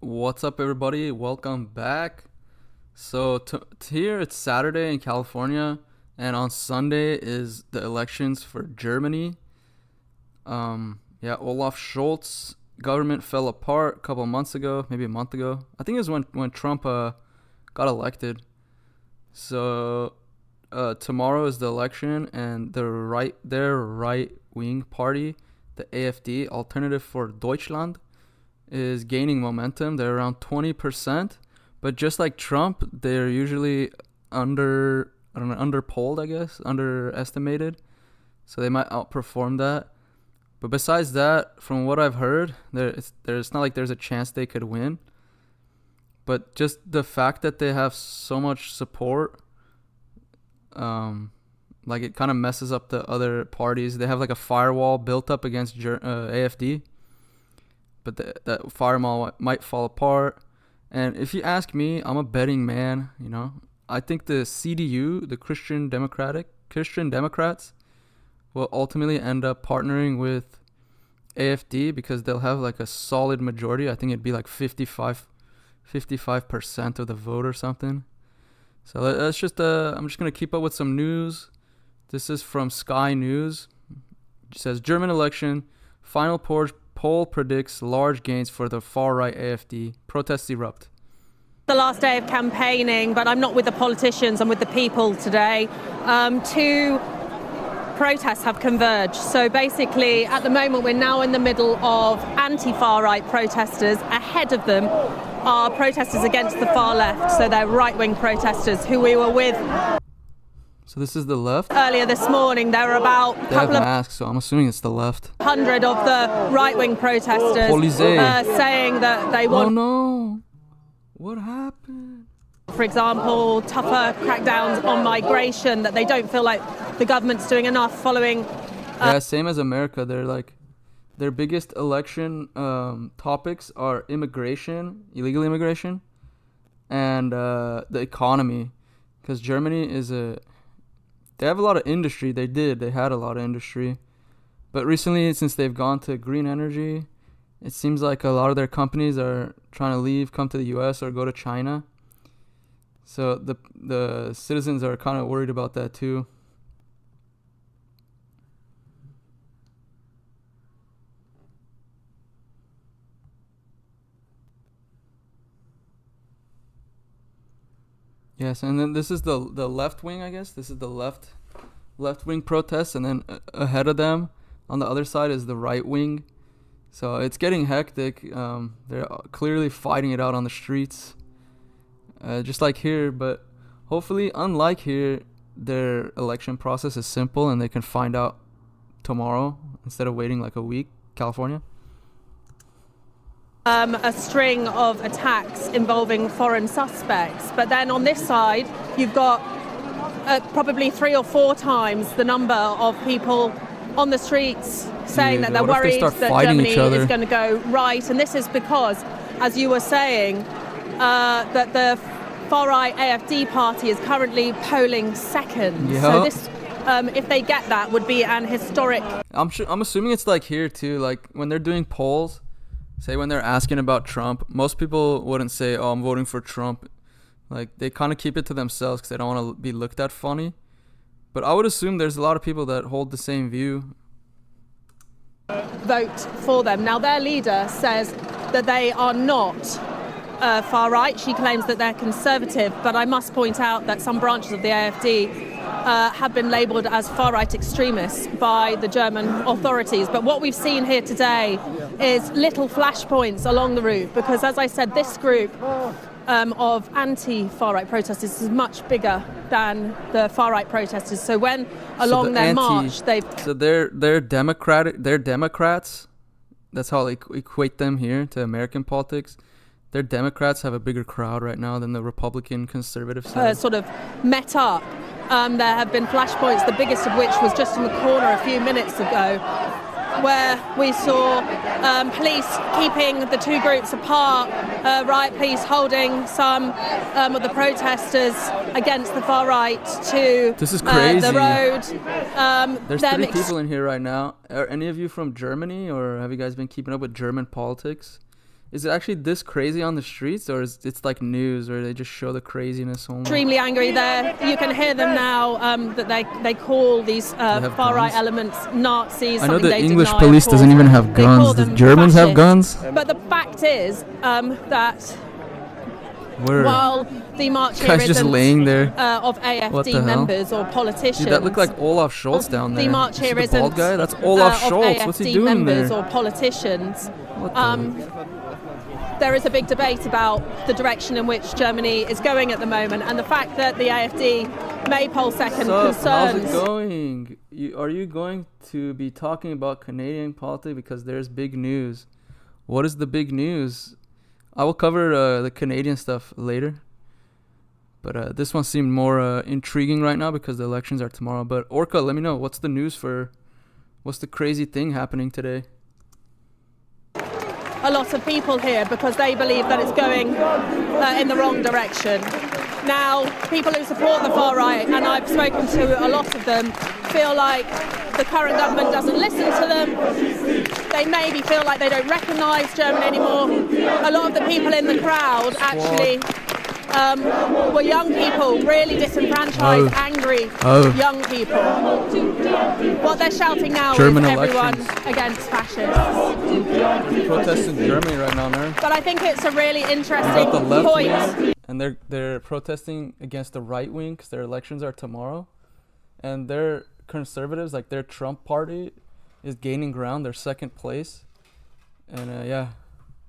What's up, everybody? Welcome back. So here it's Saturday in California, and on Sunday is the elections for Germany. Olaf Scholz government fell apart a couple of months ago, maybe a month ago. I think it was when Trump got elected. So tomorrow is the election, and their right wing party, the AfD, Alternative for Deutschland, is gaining momentum. They're around 20%, but just like Trump, they're usually underpolled, I guess, underestimated. So they might outperform that. But besides that, from what I've heard, there's not like there's a chance they could win. But just the fact that they have so much support, like it kind of messes up the other parties. They have like a firewall built up against AfD. But that firewall might fall apart. And if you ask me, I'm a betting man, I think the CDU, the Christian Democrats, will ultimately end up partnering with AfD because they'll have like a solid majority. I think it'd be like 55% of the vote or something. So that's just I'm just going to keep up with some news. This is from Sky News. It says German election, final poll predicts large gains for the far-right AfD. Protests erupt. The last day of campaigning, but I'm not with the politicians, I'm with the people today. Two protests have converged. So basically, at the moment, we're now in the middle of anti-far-right protesters. Ahead of them are protesters against the far left, so they're right-wing protesters who we were with. So this is the left? Earlier this morning, there were about They have masks, so I'm assuming it's the left. 100 of the right-wing protesters saying that they want... Oh no! What happened? For example, tougher crackdowns on migration, that they don't feel like the government's doing enough following... Yeah, same as America. They're like... Their biggest election topics are immigration, illegal immigration, and the economy. Because Germany is They have a lot of industry. They had a lot of industry. But recently, since they've gone to green energy, it seems like a lot of their companies are trying to leave, come to the US or go to China. So the citizens are kind of worried about that too. Yes, and then this is the left wing, I guess. This is the left wing protests, and then ahead of them, on the other side, is the right wing. So it's getting hectic. They're clearly fighting it out on the streets, just like here. But hopefully, unlike here, their election process is simple, and they can find out tomorrow instead of waiting like a week. California. A string of attacks involving foreign suspects. But then on this side, you've got probably 3 or 4 times the number of people on the streets saying that they're worried that Germany is going to go right. And this is because, as you were saying, that the far-right AfD party is currently polling second. Yep. So this, if they get that, would be an historic... I'm assuming it's like here too, like when they're doing polls, say when they're asking about Trump, most people wouldn't say, oh, I'm voting for Trump. Like, they kind of keep it to themselves because they don't want to be looked at funny. But I would assume there's a lot of people that hold the same view. Vote for them. Now, their leader says that they are not far right. She claims that they're conservative. But I must point out that some branches of the AfD have been labelled as far-right extremists by the German authorities. But what we've seen here today is little flashpoints along the route, because, as I said, this group of anti-far-right protesters is much bigger than the far-right protesters. So when along their march, they're Democrats. That's how they equate them here to American politics. Their Democrats have a bigger crowd right now than the Republican conservative side. Sort of met up. There have been flashpoints, the biggest of which was just in the corner a few minutes ago, where we saw police keeping the two groups apart, riot police holding some of the protesters against the far right to this is crazy. The road. There's 3 people in here right now. Are any of you from Germany, or have you guys been keeping up with German politics? Is it actually this crazy on the streets, or is it's like news, or they just show the craziness only? Extremely angry there. You can hear them now that they call these far-right elements Nazis. I know something the they English deny, police of doesn't course. even have They call guns. The them Germans have fascists. guns? But the fact is that Word. while the march here Guy's just isn't laying there. of What the AfD hell? members or politicians. Dude, that looked like Olaf Scholz down there. The march You see here the isn't bald guy? That's Olaf of Scholz. What's he AfD doing members there? or politicians. What the? There is a big debate about the direction in which Germany is going at the moment, and the fact that the AfD may poll second What's up? How's concerns. it going? Are you going to be talking about Canadian politics? Because there's big news. What is the big news? I will cover the Canadian stuff later. But this one seemed more intriguing right now because the elections are tomorrow. But Orca, let me know. What's the news what's the crazy thing happening today? A lot of people here because they believe that it's going in the wrong direction. Now, people who support the far right, and I've spoken to a lot of them, feel like the current government doesn't listen to them. They maybe feel like they don't recognise Germany anymore. A lot of the people in the crowd actually were young people, really disenfranchised, angry young people. What they're shouting now German is everyone elections. against fascists. Protests in Germany right now, man. But I think it's a really You interesting got the left point. wing, and they're protesting against the right wing because their elections are tomorrow, and their conservatives, like their Trump party, is gaining ground. They're second place, and yeah,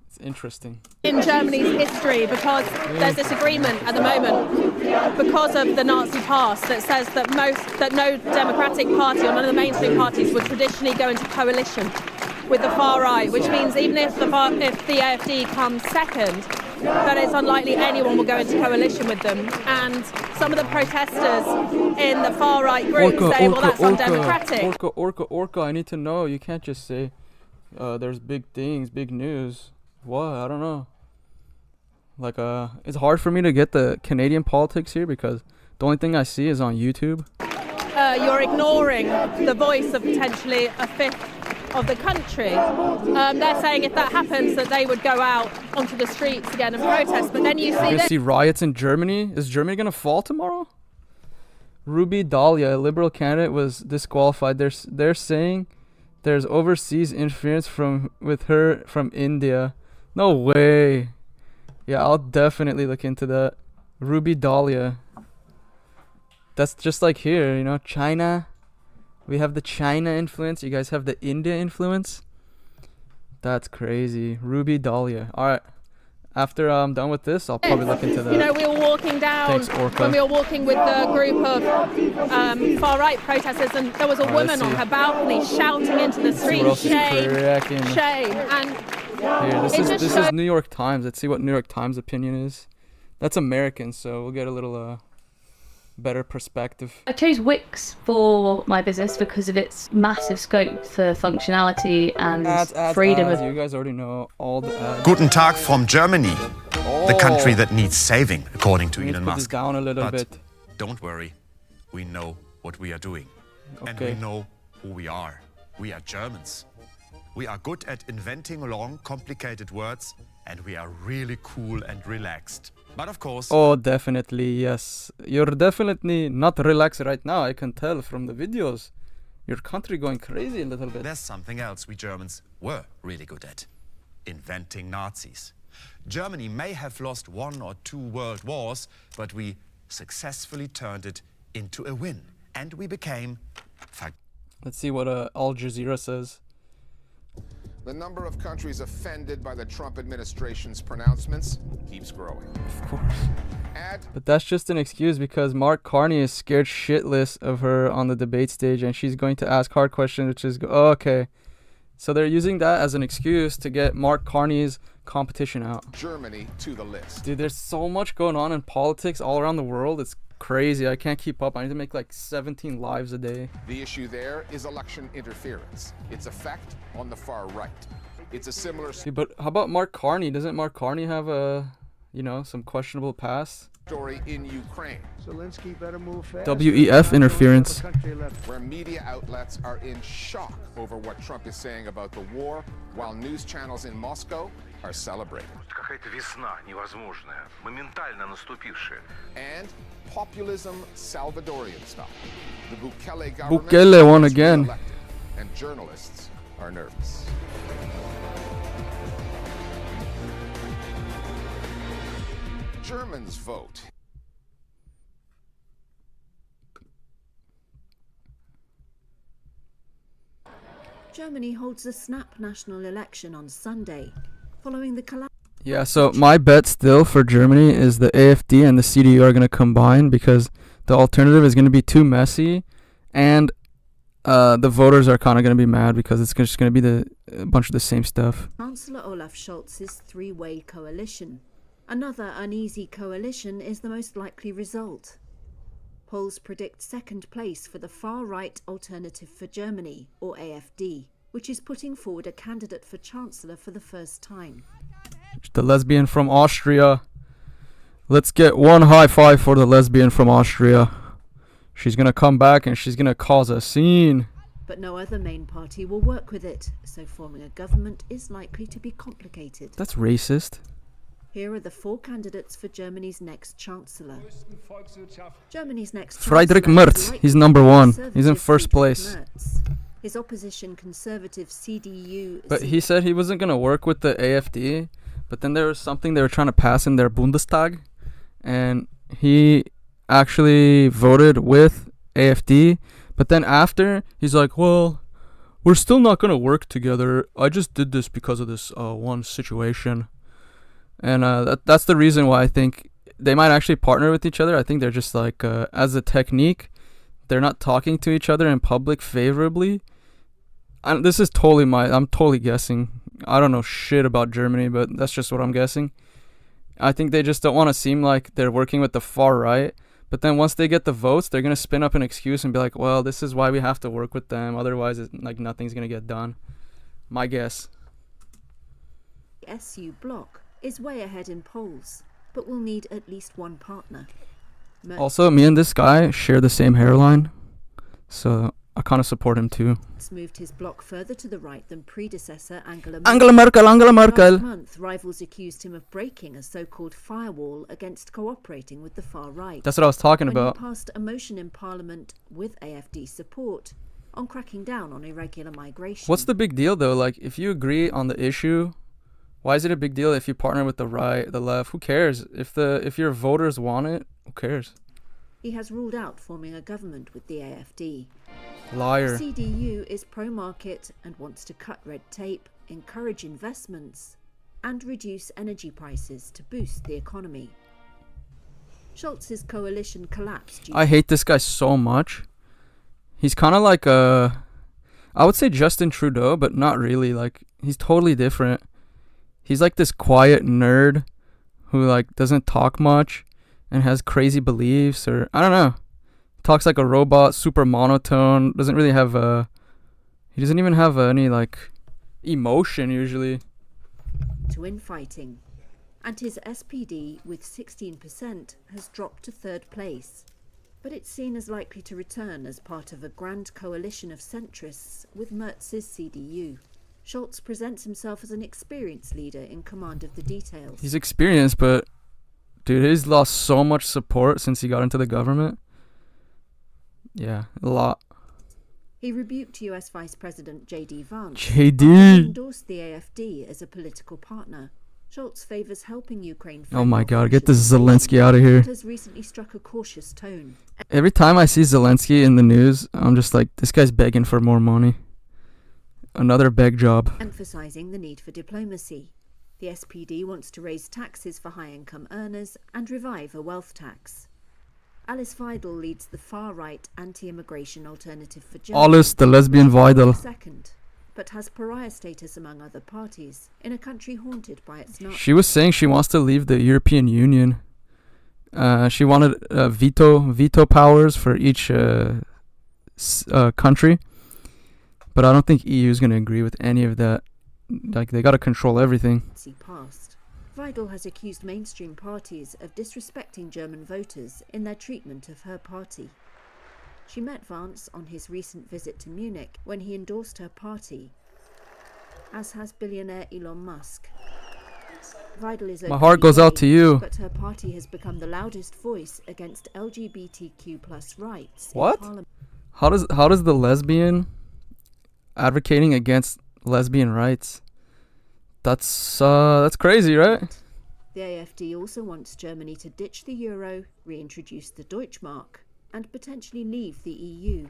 it's interesting. In Germany's history, because there's this agreement at the moment because of the Nazi past that says that no democratic party or none of the mainstream parties would traditionally go into coalition with the far right, which means even if the AfD comes second, that it's unlikely anyone will go into coalition with them. And some of the protesters in the far right group say, well, that's undemocratic. Orca, I need to know. You can't just say there's big things, big news. What? I don't know. Like, it's hard for me to get the Canadian politics here because the only thing I see is on YouTube. You're ignoring the voice of potentially a fifth of the country. They're saying if that happens that they would go out onto the streets again and protest. But then you see riots in Germany. Is Germany going to fall tomorrow? Ruby Dahlia, a liberal candidate, was disqualified. They're saying there's overseas interference with her from India. No way. Yeah, I'll definitely look into that. Ruby Dahlia. That's just like here, you know, China. We have the China influence. You guys have the India influence. That's crazy. Ruby Dahlia. All right. After I'm done with this, I'll probably look into that. You know, we were walking down when we were walking with the group of far-right protesters, and there was a woman on her balcony shouting into the street, shame, shame. And here, this is New York Times. Let's see what New York Times opinion is. That's American, so we'll get a little better perspective. I chose Wix for my business because of its massive scope for functionality and freedom of... You guys already know all the ads. Guten Tag from Germany, the country that needs saving, according to Elon Musk. Down a little but bit. Don't worry, we know what we are doing. Okay. And we know who we are. We are Germans. We are good at inventing long, complicated words, and we are really cool and relaxed. But of course... Oh, definitely, yes. You're definitely not relaxed right now, I can tell from the videos. Your country going crazy a little bit. There's something else we Germans were really good at. Inventing Nazis. Germany may have lost 1 or 2 world wars, but we successfully turned it into a win. And we became... Let's see what Al Jazeera says. The number of countries offended by the Trump administration's pronouncements keeps growing. Of course. But that's just an excuse because Mark Carney is scared shitless of her on the debate stage and she's going to ask hard questions, which is... Oh, okay. So they're using that as an excuse to get Mark Carney's competition out. Germany to the list. Dude, there's so much going on in politics all around the world. It's crazy. I can't keep up. I need to make like 17 lives a day. The issue there is election interference. Its effect on the far right. It's a similar... But how about Mark Carney? Doesn't Mark Carney have some questionable past? Story in Ukraine. Zelensky better move fast. WEF interference. Where media outlets are in shock over what Trump is saying about the war, while news channels in Moscow are celebrated. Какая-то весна невозможная, моментально наступившая. And populism Salvadorian style. The Bukele government Bukele won is again. re-elected, and journalists are nervous. Germans vote. Germany holds a snap national election on Sunday, following the collapse. Yeah, so my bet still for Germany is the AfD and the CDU are going to combine because the alternative is going to be too messy, and the voters are kind of going to be mad because it's just going to be a bunch of the same stuff. Chancellor Olaf Scholz's three-way coalition. Another uneasy coalition is the most likely result. Polls predict second place for the far-right Alternative for Germany, or AfD, which is putting forward a candidate for Chancellor for the first time. The lesbian from Austria. Let's get one high five for the lesbian from Austria. She's gonna come back and she's gonna cause a scene. But no other main party will work with it, so forming a government is likely to be complicated. That's racist. Here are the four candidates for Germany's next Chancellor. Germany's next Friedrich Chancellor Merz. is likely He's number to be one. Conservative He's in first Friedrich place. Merz. His opposition conservative CDU. But he said he wasn't gonna work with the AfD. But then there was something they were trying to pass in their Bundestag, and he actually voted with AfD. But then after, he's like, well, we're still not going to work together. I just did this because of this one situation. And that's the reason why I think they might actually partner with each other. I think they're just like, as a technique, they're not talking to each other in public favorably. This is totally I'm totally guessing. I don't know shit about Germany, but that's just what I'm guessing. I think they just don't want to seem like they're working with the far right. But then once they get the votes, they're going to spin up an excuse and be like, well, this is why we have to work with them. Otherwise, nothing's going to get done. My guess. The SU bloc is way ahead in polls, but will need at least one partner. Also, me and this guy share the same hairline, so I kind of support him too. Merz moved his bloc further to the right than predecessor Angela Merkel. Last month, rivals accused him of breaking a so-called firewall against cooperating with the far right. That's what I was talking about. He passed a motion in Parliament with AfD support on cracking down on irregular migration. What's the big deal though? Like, if you agree on the issue, why is it a big deal if you partner with the right, the left? Who cares? If your voters want it, who cares? He has ruled out forming a government with the AfD. Liar. The CDU is pro-market and wants to cut red tape, encourage investments, and reduce energy prices to boost the economy. Scholz's coalition collapsed. I hate this guy so much. He's kind of like I would say Justin Trudeau, but not really. Like, he's totally different. He's like this quiet nerd who like doesn't talk much and has crazy beliefs, or I don't know. Talks like a robot, super monotone, doesn't really have he doesn't even have any like emotion usually. To infighting, and his SPD with 16% has dropped to third place, but it's seen as likely to return as part of a grand coalition of centrists with Merz's CDU. Scholz presents himself as an experienced leader in command of the details. He's experienced, but dude, he's lost so much support since he got into the government. Yeah, a lot. He rebuked US Vice President J.D. Vance. J.D. He endorsed the AfD as a political partner. Scholz favors helping Ukraine. Oh my god, get this Zelensky out of here. Has recently struck a cautious tone. Every time I see Zelensky in the news, I'm just like, this guy's begging for more money. Another beg job. Emphasizing the need for diplomacy. The SPD wants to raise taxes for high-income earners and revive a wealth tax. Alice Weidel leads the far-right anti-immigration Alternative for Germany. Alice, the lesbian Weidel. Second, but has pariah status among other parties in a country haunted by its Nazis. She was saying she wants to leave the European Union. She wanted veto powers for each country. But I don't think EU is going to agree with any of that. Like, they got to control everything. Passed. Weidel has accused mainstream parties of disrespecting German voters in their treatment of her party. She met Vance on his recent visit to Munich when he endorsed her party, as has billionaire Elon Musk. Vidal is My heart goes out to you. But her party has become the loudest voice against LGBTQ+ rights. What? How does the lesbian advocating against lesbian rights? That's crazy, right? The AfD also wants Germany to ditch the euro, reintroduce the Deutschmark, and potentially leave the EU.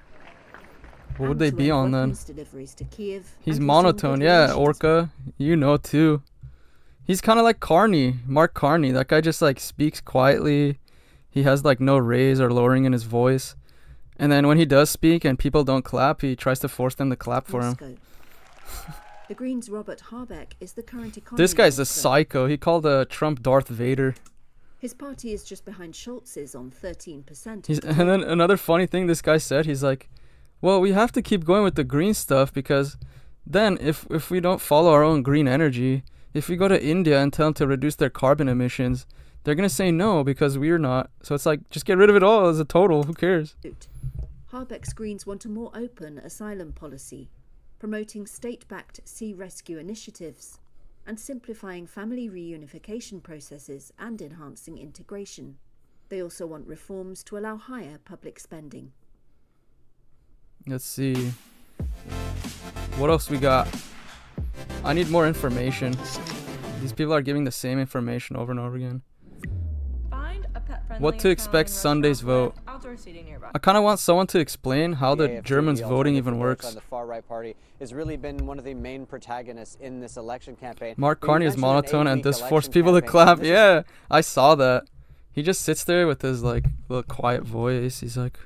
What would they be on then? Deliveries to Kiev. He's monotone, yeah, Orca. You know too. He's kind of like Carney, Mark Carney. That guy just like speaks quietly. He has like no raise or lowering in his voice. And then when he does speak and people don't clap, he tries to force them to clap for him. The Greens' Robert Habeck is the current economy This guy's a minister. psycho. He called Trump Darth Vader. His party is just behind Scholz's on 13%. And then another funny thing this guy said, he's like, well, we have to keep going with the green stuff because then if we don't follow our own green energy, if we go to India and tell them to reduce their carbon emissions, they're going to say no because we're not. So it's like, just get rid of it all as a total. Who cares? Habeck's Greens want a more open asylum policy, promoting state-backed sea rescue initiatives, and simplifying family reunification processes and enhancing integration. They also want reforms to allow higher public spending. Let's see. What else we got? I need more information. These people are giving the same information over and over again. What to expect Sunday's vote. I kind of want someone to explain how the Germans voting even works. The far-right party has really been one of the main protagonists in this election campaign. Mark Carney is monotone and does force people to clap. Yeah, I saw that. He just sits there with his like little quiet voice. He's like,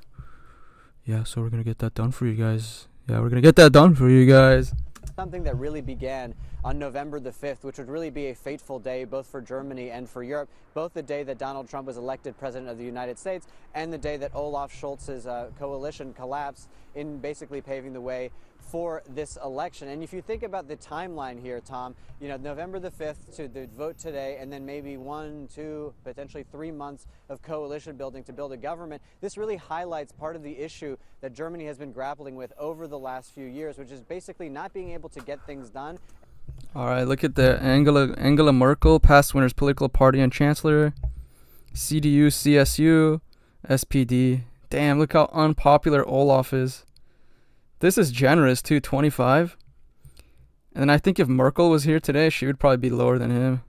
yeah, so we're going to get that done for you guys. Yeah, we're going to get that done for you guys. Something that really began on November the 5th, which would really be a fateful day both for Germany and for Europe, both the day that Donald Trump was elected president of the United States and the day that Olaf Scholz's coalition collapsed, in basically paving the way for this election. And if you think about the timeline here, Tom, you know, November the 5th to the vote today, and then maybe 1, 2, potentially 3 months of coalition building to build a government, this really highlights part of the issue that Germany has been grappling with over the last few years, which is basically not being able to get things done. All right, look at the Angela Merkel, past winners political party and chancellor, CDU, CSU, SPD. Damn, look how unpopular Olaf is. This is generous too, 25. And then I think if Merkel was here today, she would probably be lower than him.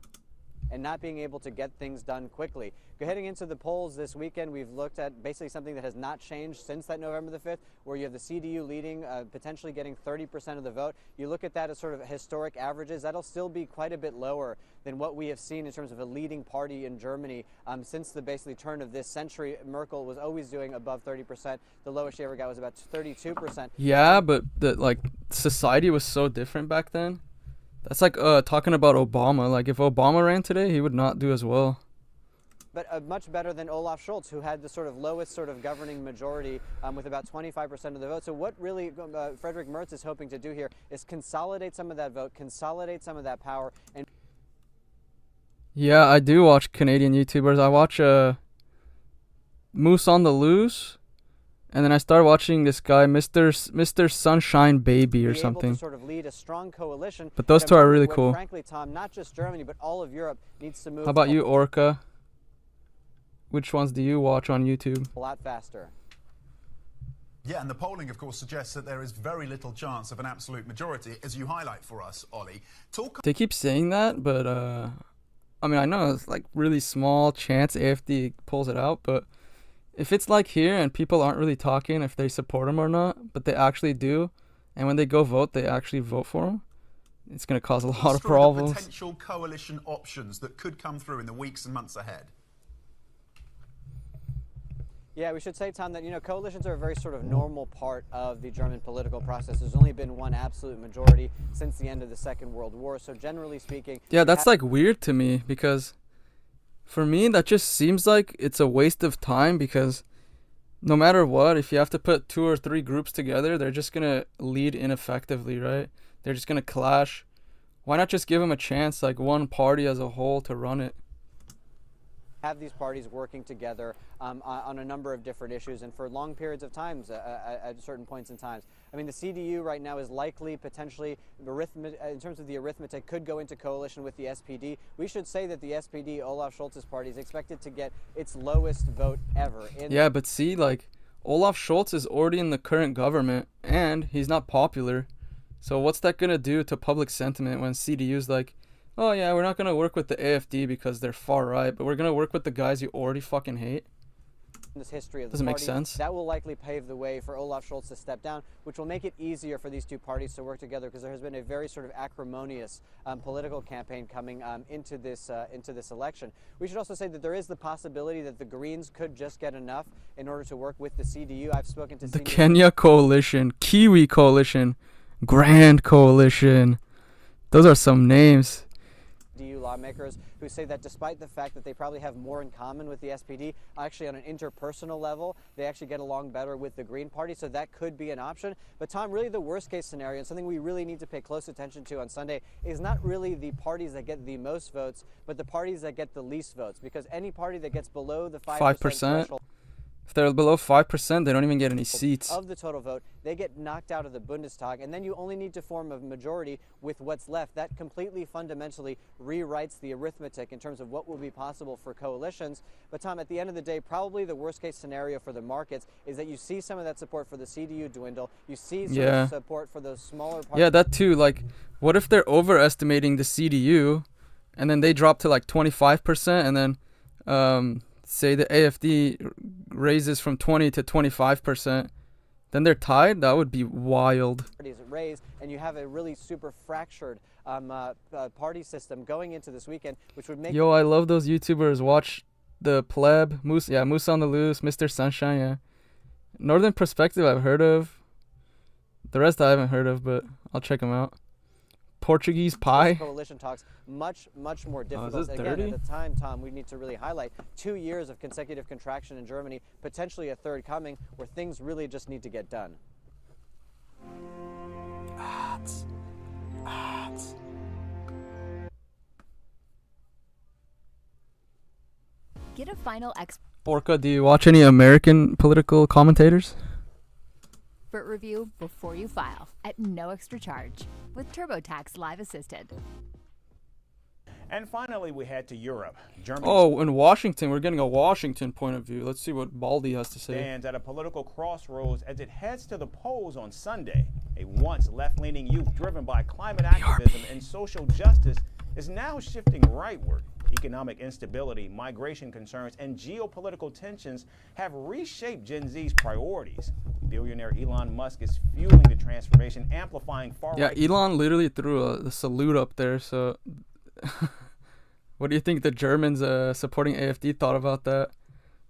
And not being able to get things done quickly. Heading into the polls this weekend, we've looked at basically something that has not changed since that November the 5th, where you have the CDU leading, potentially getting 30% of the vote. You look at that as sort of historic averages. That'll still be quite a bit lower than what we have seen in terms of a leading party in Germany since the basically turn of this century. Merkel was always doing above 30%. The lowest she ever got was about 32%. Yeah, but like society was so different back then. That's like talking about Obama. Like if Obama ran today, he would not do as well. But much better than Olaf Scholz, who had the sort of lowest sort of governing majority with about 25% of the vote. So what really Friedrich Merz is hoping to do here is consolidate some of that vote, consolidate some of that power. And yeah, I do watch Canadian YouTubers. I watch Moose on the Loose. And then I started watching this guy, Mr. Sunshine Baby or something. To sort of lead a strong coalition. But those two are really cool. Frankly, Tom, not just Germany, but all of Europe needs to move. How about you, Orca? Which ones do you watch on YouTube? A lot faster. Yeah, and the polling, of course, suggests that there is very little chance of an absolute majority, as you highlight for us, Ollie. They keep saying that, but I mean, I know it's like really small chance AfD pulls it out, but if it's like here and people aren't really talking if they support them or not, but they actually do, and when they go vote, they actually vote for them, it's going to cause a lot of problems. Potential coalition options that could come through in the weeks and months ahead. Yeah, we should say, Tom, that, you know, coalitions are a very sort of normal part of the German political process. There's only been one absolute majority since the end of the Second World War. So generally speaking... Yeah, that's like weird to me because for me, that just seems like it's a waste of time because no matter what, if you have to put 2 or 3 groups together, they're just going to lead ineffectively, right? They're just going to clash. Why not just give them a chance, like one party as a whole, to run it? have these parties working together on a number of different issues and for long periods of times at certain points in time. I mean, the CDU right now is likely, potentially, in terms of the arithmetic, could go into coalition with the SPD. We should say that the SPD, Olaf Scholz's party, is expected to get its lowest vote ever. Yeah, but see, like, Olaf Scholz is already in the current government, and he's not popular. So what's that going to do to public sentiment when CDU's like, oh yeah, we're not going to work with the AfD because they're far right, but we're going to work with the guys you already fucking hate? This history of the Doesn't make party, sense. that will likely pave the way for Olaf Scholz to step down, which will make it easier for these two parties to work together, because there has been a very sort of acrimonious political campaign coming into this election. We should also say that there is the possibility that the Greens could just get enough in order to work with the CDU. I've spoken to the Kenya Coalition, Kiwi Coalition, Grand Coalition. Those are some names. CDU lawmakers who say that despite the fact that they probably have more in common with the SPD, actually on an interpersonal level, they actually get along better with the Green Party, so that could be an option. But Tom, really the worst case scenario, and something we really need to pay close attention to on Sunday, is not really the parties that get the most votes, but the parties that get the least votes, because any party that gets below the 5% threshold, if they're below 5%, they don't even get any seats. Of the total vote, they get knocked out of the Bundestag, and then you only need to form a majority with what's left. That completely fundamentally rewrites the arithmetic in terms of what will be possible for coalitions. But Tom, at the end of the day, probably the worst case scenario for the markets is that you see some of that support for the CDU dwindle. You see some support for those smaller parties. Yeah, that too. Like, what if they're overestimating the CDU, and then they drop to like 25%, and then say the AfD raises from 20 to 25%, then they're tied? That would be wild. Raised, and you have a really super fractured party system going into this weekend, which would make... Yo, I love those YouTubers. Watch the Pleb, Moose on the Loose, Mr. Sunshine, yeah. Northern Perspective I've heard of. The rest I haven't heard of, but I'll check them out. Portuguese Pie. Coalition talks much more difficult. Is this dirty? Again, at the time, Tom, we need to really highlight 2 years of consecutive contraction in Germany, potentially a third coming, where things really just need to get done. Ads. Get a final Orca, do you watch any American political commentators? expert review before you file at no extra charge with TurboTax Live Assisted. And finally, we head to Europe. Germany. Oh, in Washington, we're getting a Washington point of view. Let's see what Baldy has to say. Stands at a political crossroads as it heads to the polls on Sunday. A once left-leaning youth driven by climate activism and social justice is now shifting rightward. Economic instability, migration concerns, and geopolitical tensions have reshaped Gen Z's priorities. Billionaire Elon Musk is fueling the transformation, amplifying far-right... Yeah, Elon literally threw a salute up there, so... What do you think the Germans supporting AfD thought about that?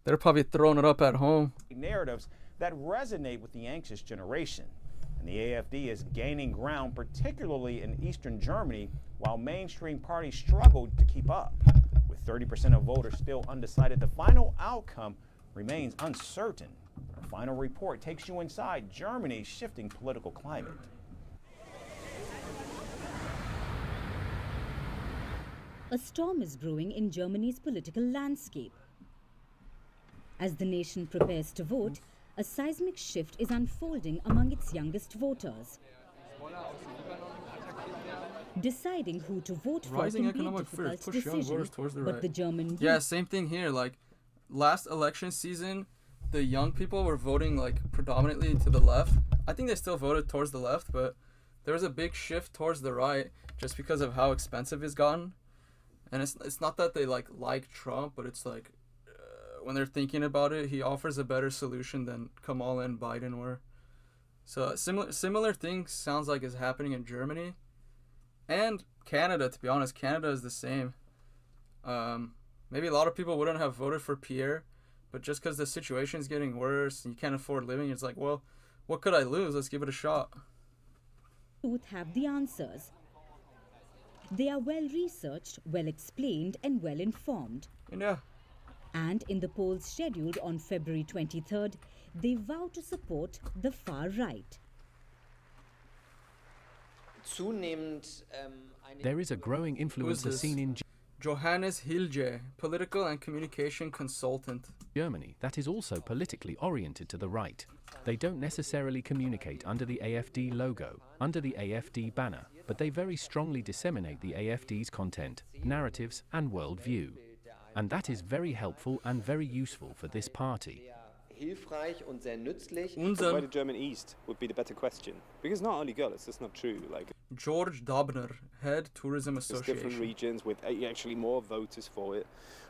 They're probably throwing it up at home. Narratives that resonate with the anxious generation. And the AfD is gaining ground, particularly in eastern Germany, while mainstream parties struggle to keep up. With 30% of voters still undecided, the final outcome remains uncertain. Our final report takes you inside Germany's shifting political climate. A storm is brewing in Germany's political landscape. As the nation prepares to vote, a seismic shift is unfolding among its youngest voters. Deciding who to vote for can be a difficult decision, but the German youth... Yeah, same thing here. Like, last election season, the young people were voting, like, predominantly to the left. I think they still voted towards the left, but there was a big shift towards the right just because of how expensive it's gotten. And it's not that they like Trump, but it's like when they're thinking about it, he offers a better solution than Kamala and Biden were. So similar things sounds like is happening in Germany and Canada. To be honest, Canada is the same. Maybe a lot of people wouldn't have voted for Pierre, but just because the situation is getting worse and you can't afford living, it's like, well, what could I lose? Let's give it a shot. Youth have the answers. They are well researched, well explained, and well informed. Yeah. And in the polls scheduled on February 23rd, they vow to support the far right. There is a growing influencer scene in... Johannes Hilge, political and communication consultant. Germany that is also politically oriented to the right. They don't necessarily communicate under the AfD logo, under the AfD banner, but they very strongly disseminate the AfD's content, narratives and worldview. And that is very helpful and very useful for this party. Why the German East would be the better question. Because not only Görlitz, that's not true. Like George Dobner, Head Tourism there's Association. different regions with actually more voters for it.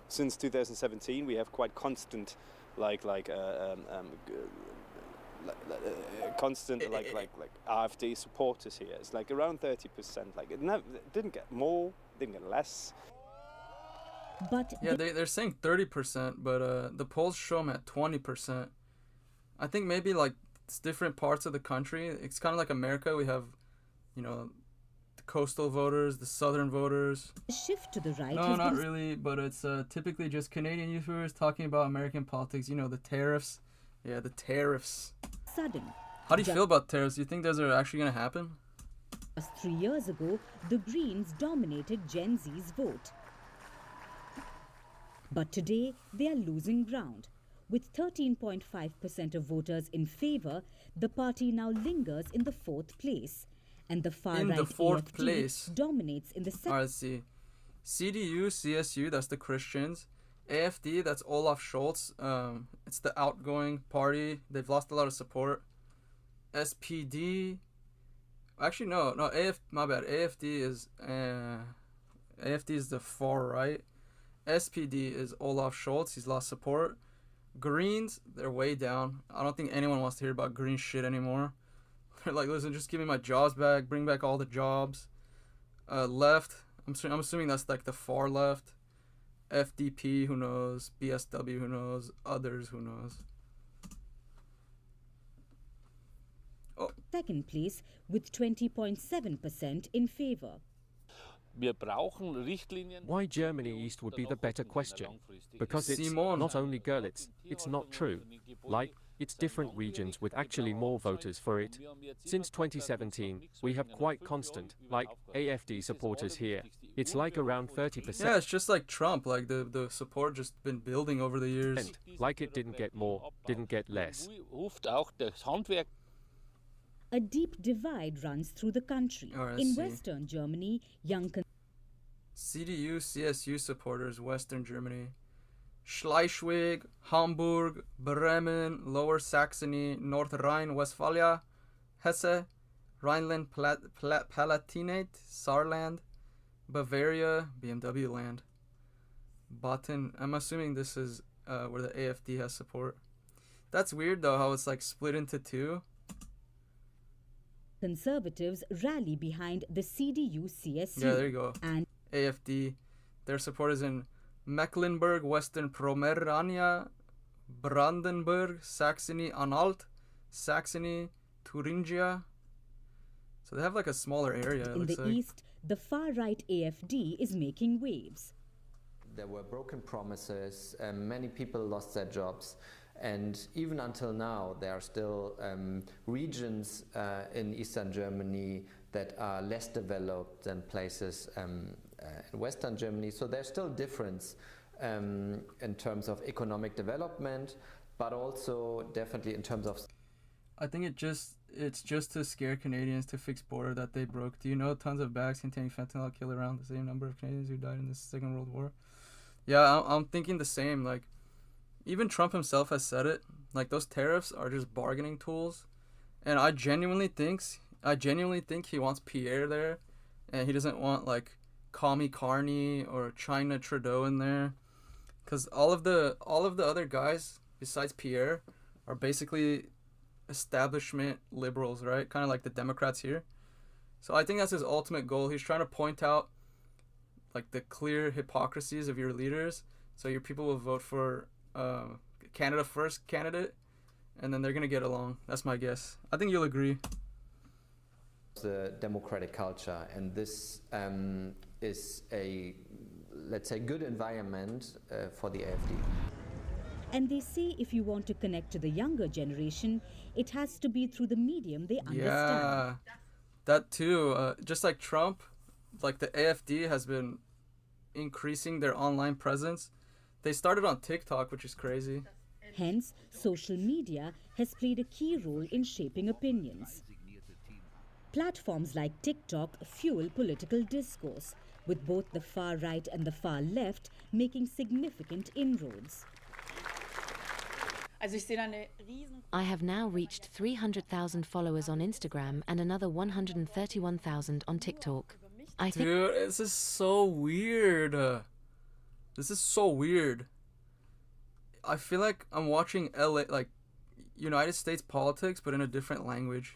Since 2017, we have quite constant, AfD supporters here. It's like around 30%. Like it didn't get more, didn't get less. But yeah, they're saying 30%, but the polls show them at 20%. I think maybe like it's different parts of the country. It's kind of like America. We have, you know, the coastal voters, the southern voters. The shift to the right. No, not really, but it's typically just Canadian YouTubers talking about American politics. You know, the tariffs. Yeah, the tariffs. Sudden. How do you feel about tariffs? Do you think those are actually going to happen? Just 3 years ago, the Greens dominated Gen Z's vote. But today, they are losing ground. With 13.5% of voters in favour, the party now lingers in the 4th place. And the far-right AfD dominates in the second. Alright, let's see. CDU, CSU, that's the Christians. AfD, that's Olaf Scholz. It's the outgoing party. They've lost a lot of support. SPD. Actually, no. My bad. AfD is the far right. SPD is Olaf Scholz. He's lost support. Greens, they're way down. I don't think anyone wants to hear about green shit anymore. They're like, listen, just give me my jobs back. Bring back all the jobs. Left, I'm assuming that's like the far left. FDP, who knows? BSW, who knows? Others, who knows? Oh. Second place with 20.7% in favour. Why Germany East would be the better question. Because it's not only Görlitz, it's not true. Like, it's different regions with actually more voters for it. Since 2017, we have quite constant, like, AfD supporters here. It's like around 30%. Yeah, it's just like Trump, like the support just been building over the years. Like it didn't get more, didn't get less. A deep divide runs through the country. In Western Germany, young CDU, CSU supporters, Western Germany. Schleswig, Hamburg, Bremen, Lower Saxony, North Rhine-Westphalia, Hesse, Rhineland-Palatinate, Saarland, Bavaria, BMW land. Baden, I'm assuming this is where the AfD has support. That's weird though, how it's like split into two. Conservatives rally behind the CDU-CSU. Yeah, there you go. And AfD, their support is in Mecklenburg, Western Pomerania, Brandenburg, Saxony-Anhalt, Saxony, Thuringia. So they have like a smaller area. In the east, the far-right AfD is making waves. There were broken promises, many people lost their jobs. And even until now, there are still regions in Eastern Germany that are less developed than places in Western Germany. So there's still difference in terms of economic development, but also definitely in terms of... I think it's just to scare Canadians to fix border that they broke. Do you know tons of bags containing fentanyl kill around the same number of Canadians who died in the Second World War? Yeah, I'm thinking the same. Like, even Trump himself has said it. Like, those tariffs are just bargaining tools, and I genuinely think he wants Pierre there, and he doesn't want like Commie Carney or China Trudeau in there, because all of the other guys besides Pierre are basically establishment liberals, right? Kind of like the Democrats here. So I think that's his ultimate goal. He's trying to point out like the clear hypocrisies of your leaders, so your people will vote for Canada First candidate, and then they're gonna get along. That's my guess. I think you'll agree. The democratic culture, and this is a, let's say, good environment for the AfD. And they say if you want to connect to the younger generation, it has to be through the medium they understand. Yeah, that too. Just like Trump, like the AfD has been increasing their online presence. They started on TikTok, which is crazy. Hence, social media has played a key role in shaping opinions. Platforms like TikTok fuel political discourse, with both the far right and the far left making significant inroads. I have now reached 300,000 followers on Instagram and another 131,000 on TikTok. Dude, this is so weird. This is so weird. I feel like I'm watching United States politics, but in a different language.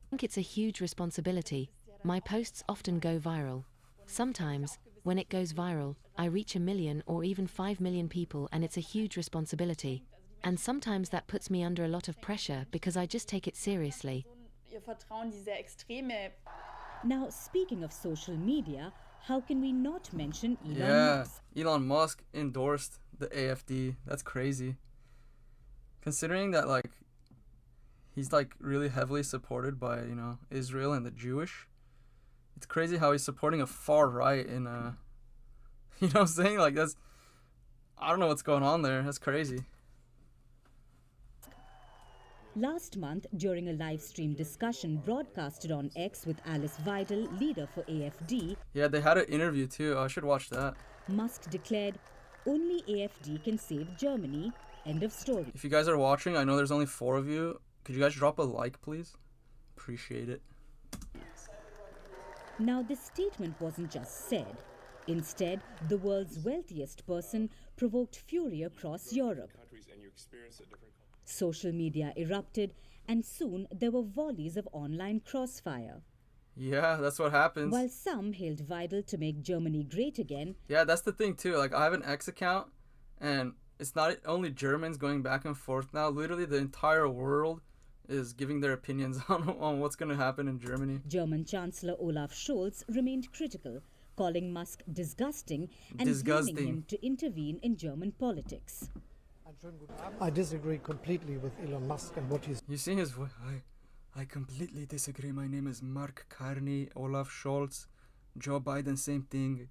I think it's a huge responsibility. My posts often go viral. Sometimes, when it goes viral, I reach 1 million or even 5 million people, and it's a huge responsibility. And sometimes that puts me under a lot of pressure because I just take it seriously. Now, speaking of social media, how can we not mention Elon Musk? Elon Musk endorsed the AfD. That's crazy. Considering that, he's, really heavily supported by, Israel and the Jewish. It's crazy how he's supporting a far right in, you know what I'm saying? I don't know what's going on there. That's crazy. Last month, during a live stream discussion broadcasted on X with Alice Weidel, leader for AfD... Yeah, they had an interview too. I should watch that. Musk declared, only AfD can save Germany. End of story. If you guys are watching, I know there's only 4 of you. Could you guys drop a like, please? Appreciate it. Now, this statement wasn't just said. Instead, the world's wealthiest person provoked fury across Europe. Social media erupted, and soon there were volleys of online crossfire. Yeah, that's what happens. While some hailed Weidel to make Germany great again. Yeah, that's the thing too. I have an X account, and it's not only Germans going back and forth now. Literally, the entire world is giving their opinions on what's going to happen in Germany. German Chancellor Olaf Scholz remained critical, calling Musk disgusting and blaming him to intervene in German politics. I disagree completely with Elon Musk and what he's... You see his voice? I completely disagree. My name is Mark Carney, Olaf Scholz, Joe Biden, same thing.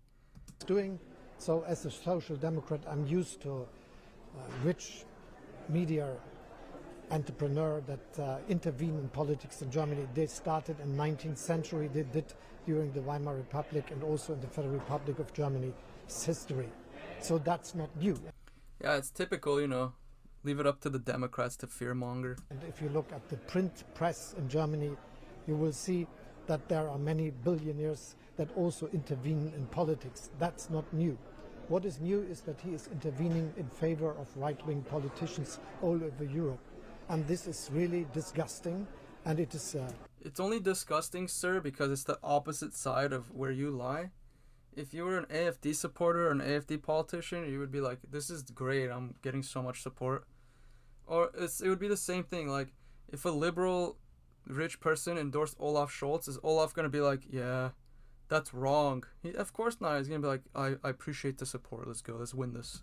Doing so as a social democrat, I'm used to rich media entrepreneur that intervene in politics in Germany. They started in the 19th century. They did during the Weimar Republic and also in the Federal Republic of Germany's history. So that's not new. Yeah, it's typical, leave it up to the Democrats to fearmonger. And if you look at the print press in Germany, you will see that there are many billionaires that also intervene in politics. That's not new. What is new is that he is intervening in favor of right-wing politicians all over Europe. And this is really disgusting, and it is... It's only disgusting, sir, because it's the opposite side of where you lie. If you were an AfD supporter or an AfD politician, you would be like, this is great, I'm getting so much support. Or it would be the same thing, if a liberal rich person endorsed Olaf Scholz, is Olaf going to be like, yeah, that's wrong? Of course not. He's going to be like, I appreciate the support, let's go, let's win this.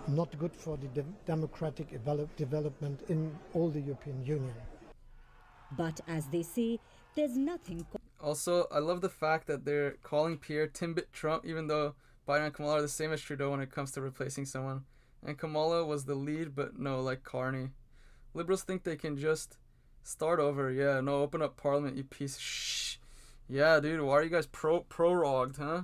Not good for the democratic development in all the European Union. But as they say, there's nothing... Also, I love the fact that they're calling Pierre Timbit Trump, even though Biden and Kamala are the same as Trudeau when it comes to replacing someone. And Kamala was the lead, but no, like Carney. Liberals think they can just start over. Yeah, no, open up Parliament, you piece of shh. Yeah, dude, why are you guys prorogued, huh?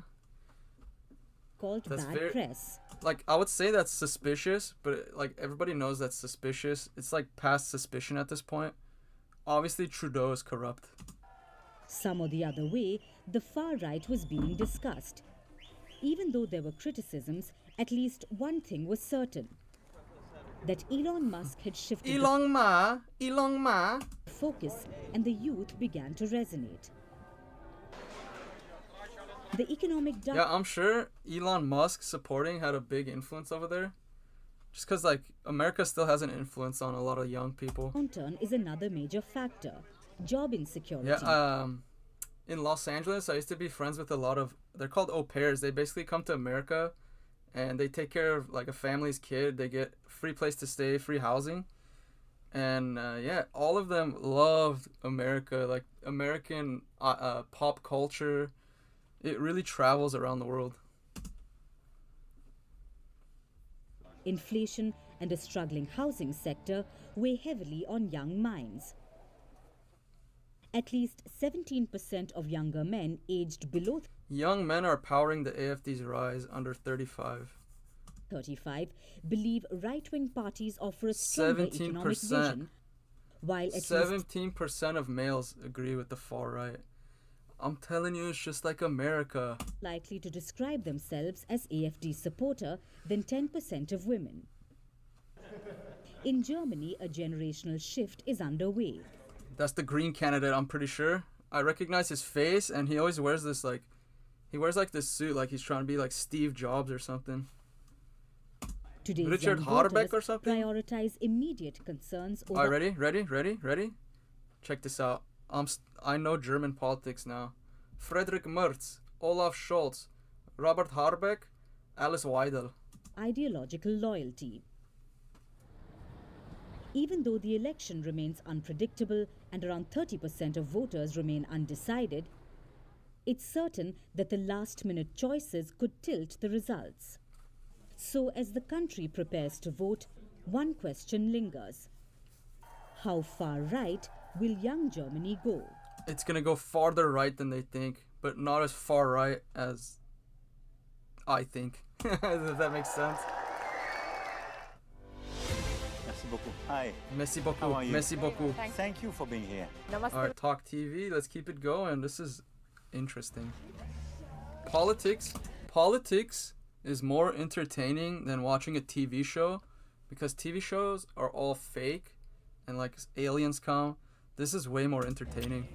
Called that's bad press. I would say that's suspicious, but everybody knows that's suspicious. It's past suspicion at this point. Obviously, Trudeau is corrupt. Some or the other way, the far right was being discussed. Even though there were criticisms, at least one thing was certain. That Elon Musk had shifted the focus, and the youth began to resonate. The economic... Yeah, I'm sure Elon Musk supporting had a big influence over there. Just because, America still has an influence on a lot of young people. Downturn is another major factor. Job insecurity. Yeah, in Los Angeles, I used to be friends with a lot of... They're called au pairs. They basically come to America, and they take care of, a family's kid. They get free place to stay, free housing. And, yeah, all of them loved America. American pop culture. It really travels around the world. Inflation and a struggling housing sector weigh heavily on young minds. At least 17% of younger men aged below Young men are powering the AfD's rise under 35. 35 believe right-wing parties offer a stronger economic vision, while at 17% of males agree with the far right. I'm telling you, it's just like America. Likely to describe themselves as AfD supporter than 10% of women. In Germany, a generational shift is underway. That's the Green candidate, I'm pretty sure. I recognize his face, and he always wears this, like, he wears, like, this suit, like he's trying to be, like, Steve Jobs or something. Today's Richard young Haderbeck voters or something? prioritize immediate concerns over... Alright, ready? Check this out. I know German politics now. Friedrich Merz, Olaf Scholz, Robert Habeck, Alice Weidel. Ideological loyalty. Even though the election remains unpredictable and around 30% of voters remain undecided, it's certain that the last-minute choices could tilt the results. So as the country prepares to vote, one question lingers. How far right will young Germany go? It's gonna go farther right than they think, but not as far right as I think. Does that make sense? Merci beaucoup. Hi. Merci beaucoup. How are you? Merci beaucoup. Thank you for being here. Alright, Talk TV, let's keep it going. This is interesting. Politics is more entertaining than watching a TV show, because TV shows are all fake and like aliens come. This is way more entertaining.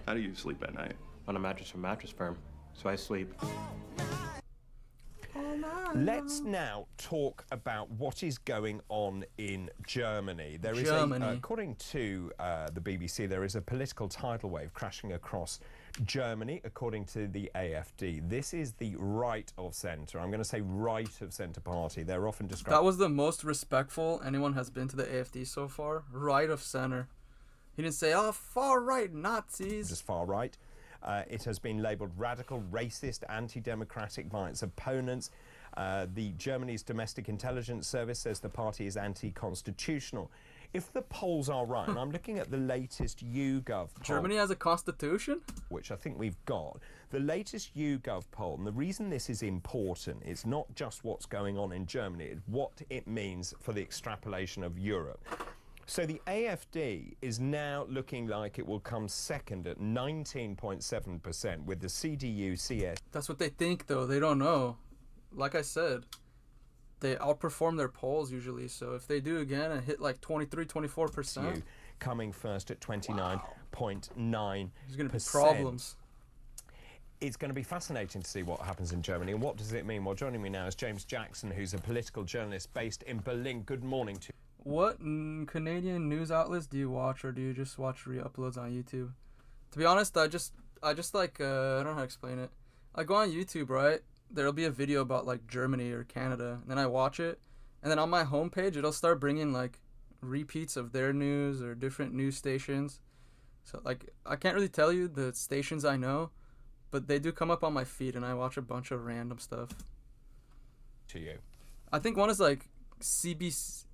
How do you sleep at night? On a mattress from Mattress Firm. So I sleep. Let's now talk about what is going on in Germany. There is according to the BBC, there is a political tidal wave crashing across Germany, according to the AfD. This is the right of centre. I'm going to say right of centre party. They're often described... That was the most respectful anyone has been to the AfD so far. Right of centre. He didn't say, oh, far right Nazis. Just far right. It has been labelled radical, racist, anti-democratic by its opponents. The Germany's Domestic Intelligence Service says the party is anti-constitutional. If the polls are right, and I'm looking at the latest YouGov poll... Germany has a constitution? Which I think we've got. The latest YouGov poll, and the reason this is important is not just what's going on in Germany, it's what it means for the extrapolation of Europe. So the AfD is now looking like it will come second at 19.7%, with the CDU, CS... That's what they think, though. They don't know. Like I said, they outperform their polls usually, so if they do again and hit like 23-24%, coming first at 29.9%. There's going to be problems. It's going to be fascinating to see what happens in Germany. And what does it mean? Well, joining me now is James Jackson, who's a political journalist based in Berlin. Good morning to you. What Canadian news outlets do you watch, or do you just watch re-uploads on YouTube? To be honest, I just like I don't know how to explain it. I go on YouTube, right? There'll be a video about like Germany or Canada, and then I watch it, and then on my homepage it'll start bringing like repeats of their news or different news stations. So like I can't really tell you the stations I know, but they do come up on my feed, and I watch a bunch of random stuff. To you, I think one is like CBC,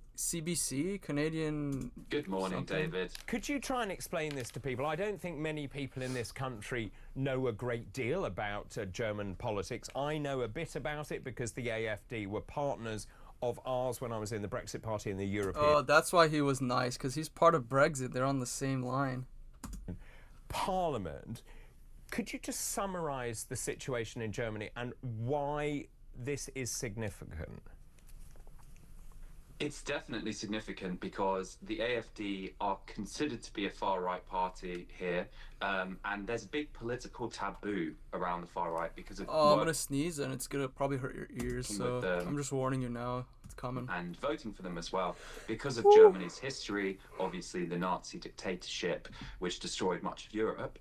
Canadian... Good morning, something. David. Could you try and explain this to people? I don't think many people in this country know a great deal about German politics. I know a bit about it because the AfD were partners of ours when I was in the Brexit Party in the European... Oh, that's why he was nice, because he's part of Brexit. They're on the same line. Parliament. Could you just summarise the situation in Germany and why this is significant? It's definitely significant because the AfD are considered to be a far-right party here, and there's a big political taboo around the far-right because of... Oh, I'm going to sneeze, and it's going to probably hurt your ears, so I'm just warning you now. It's coming. And voting for them as well because of Germany's history, obviously the Nazi dictatorship, which destroyed much of Europe,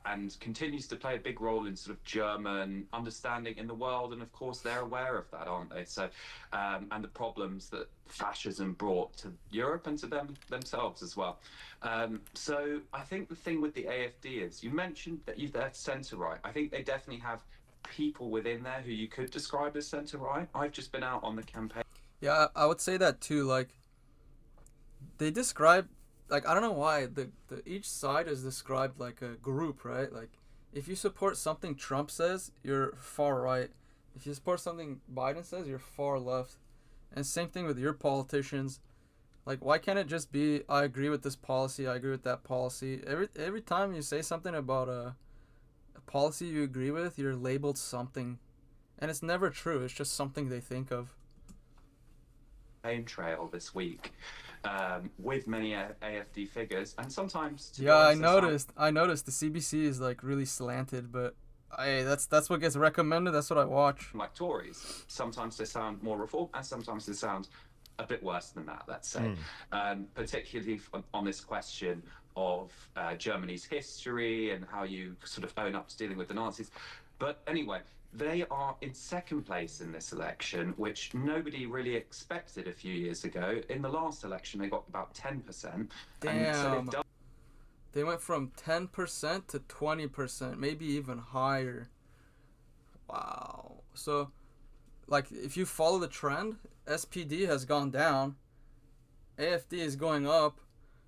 and continues to play a big role in sort of German understanding in the world. And of course, they're aware of that, aren't they? So, and the problems that fascism brought to Europe and to themselves as well. So I think the thing with the AfD is, you mentioned that they're centre-right. I think they definitely have people within there who you could describe as centre-right. I've just been out on the campaign. Yeah, I would say that too. Like, they describe, like, I don't know why the each side is described like a group, right? Like, if you support something Trump says, you're far right. If you support something Biden says, you're far left. And same thing with your politicians. Like, why can't it just be, I agree with this policy, I agree with that policy? Every time you say something about a policy you agree with, you're labeled something. And it's never true. It's just something they think of. Trail this week with many AfD figures, and sometimes I noticed the CBC is like really slanted, but that's what gets recommended. That's what I watch. Like Tories, sometimes they sound more reform and sometimes they sound a bit worse than that, let's say. Particularly on this question of Germany's history and how you sort of own up to dealing with the Nazis. But anyway, they are in second place in this election, which nobody really expected a few years ago. In the last election, they got about 10%. Damn. And so they went from 10% to 20%, maybe even higher. Wow. So, like, if you follow the trend, SPD has gone down, AfD is going up.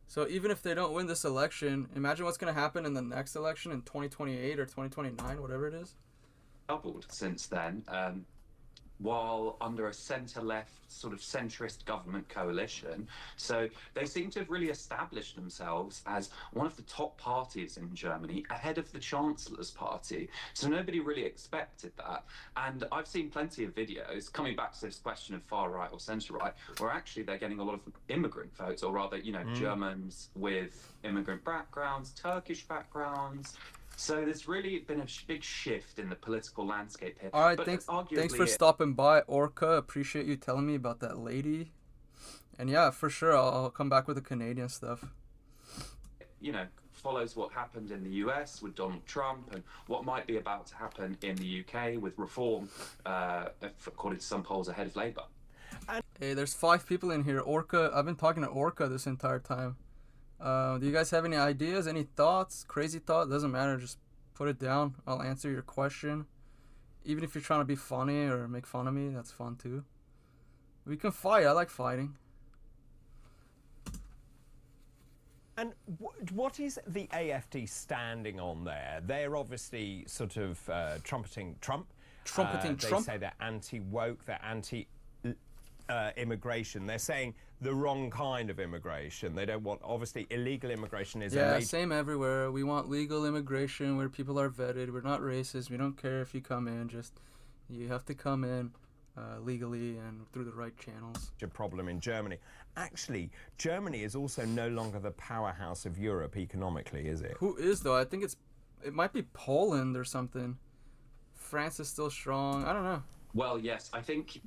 So even if they don't win this election, imagine what's going to happen in the next election in 2028 or 2029, whatever it is. Doubled since then, while under a centre-left sort of centrist government coalition. So they seem to have really established themselves as one of the top parties in Germany, ahead of the Chancellor's party. So nobody really expected that. And I've seen plenty of videos, coming back to this question of far-right or centre-right, where actually they're getting a lot of immigrant votes, or rather, Germans with immigrant backgrounds, Turkish backgrounds. So there's really been a big shift in the political landscape here. All right, thanks for stopping by, Orca. Appreciate you telling me about that lady. And yeah, for sure, I'll come back with the Canadian stuff. Follows what happened in the US with Donald Trump and what might be about to happen in the UK with reform, according to some polls, ahead of Labour. Hey, there's 5 people in here. Orca, I've been talking to Orca this entire time. Do you guys have any ideas, any thoughts, crazy thought? Doesn't matter, just put it down. I'll answer your question. Even if you're trying to be funny or make fun of me, that's fun too. We can fight. I like fighting. And what is the AfD standing on there? They're obviously sort of trumpeting Trump. Trump. They say they're anti-woke, they're anti-immigration. They're saying the wrong kind of immigration. They don't want, obviously, illegal immigration is same everywhere. We want legal immigration where people are vetted. We're not racist. We don't care if you come in. Just, you have to come in legally and through the right channels. A problem in Germany. Actually, Germany is also no longer the powerhouse of Europe economically, is it? Who is, though? I think it might be Poland or something. France is still strong. I don't know. Well, yes, I think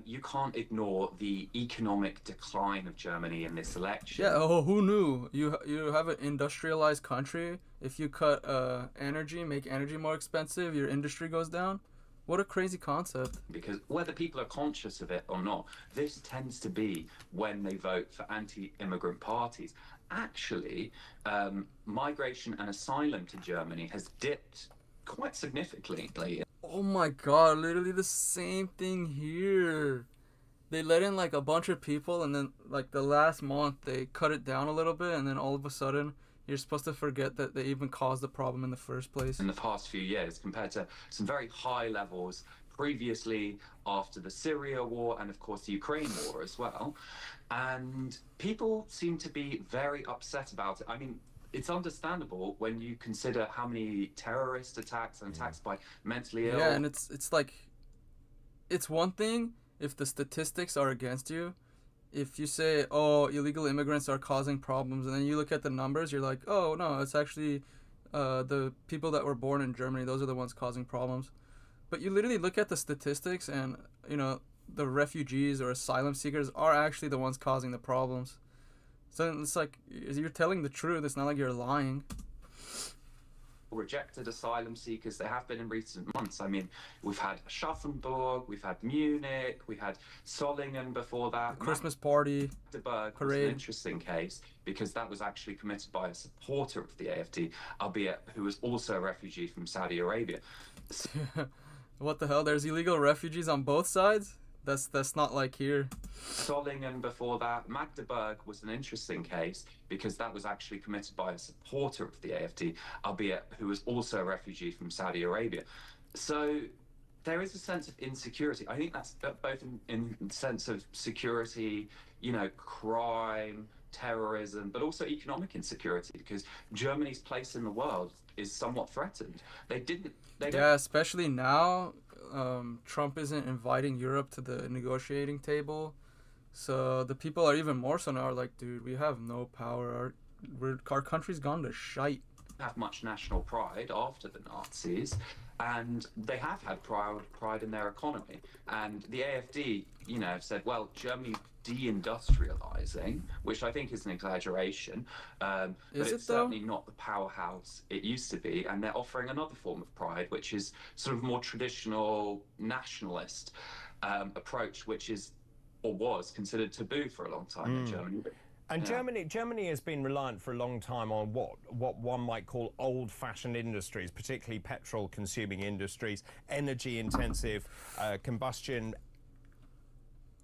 you can't ignore the economic decline of Germany in this election. Yeah, who knew? You have an industrialized country. If you cut energy, make energy more expensive, your industry goes down. What a crazy concept. Because whether people are conscious of it or not, this tends to be when they vote for anti-immigrant parties. Actually, migration and asylum to Germany has dipped quite significantly. Oh my god, literally the same thing here. They let in like a bunch of people and then like the last month they cut it down a little bit and then all of a sudden you're supposed to forget that they even caused the problem in the first place. In the past few years compared to some very high levels previously after the Syria war and of course the Ukraine war as well. And people seem to be very upset about it. I mean, it's understandable when you consider how many terrorist attacks and attacks by mentally ill. Yeah, and it's like, it's one thing if the statistics are against you. If you say, oh, illegal immigrants are causing problems, and then you look at the numbers, you're like, oh, no, it's actually the people that were born in Germany, those are the ones causing problems. But you literally look at the statistics and, the refugees or asylum seekers are actually the ones causing the problems. So it's like, you're telling the truth. It's not like you're lying. Rejected asylum seekers, there have been in recent months. I mean, we've had Schaffenburg, we've had Munich, we had Solingen before that. The Christmas party, Magdeburg parade. Was an interesting case because that was actually committed by a supporter of the AfD, albeit who was also a refugee from Saudi Arabia. What the hell? There's illegal refugees on both sides? That's not like here. Solingen before that. Magdeburg was an interesting case because that was actually committed by a supporter of the AfD, albeit who was also a refugee from Saudi Arabia. So there is a sense of insecurity. I think that's both in the sense of security, you know, crime, terrorism, but also economic insecurity, because Germany's place in the world is somewhat threatened. Yeah, especially now. Trump isn't inviting Europe to the negotiating table, so the people are even more so now are like, dude, we have no power. Our country's gone to shite. Have much national pride after the Nazis, and they have had pride in their economy. And the AfD, you know, have said, well, Germany's deindustrializing, which I think is an exaggeration, but it's certainly not the powerhouse it used to be. And they're offering another form of pride, which is sort of more traditional nationalist approach, which is or was considered taboo for a long time in Germany. And Germany has been reliant for a long time on what one might call old-fashioned industries, particularly petrol-consuming industries, energy-intensive, combustion.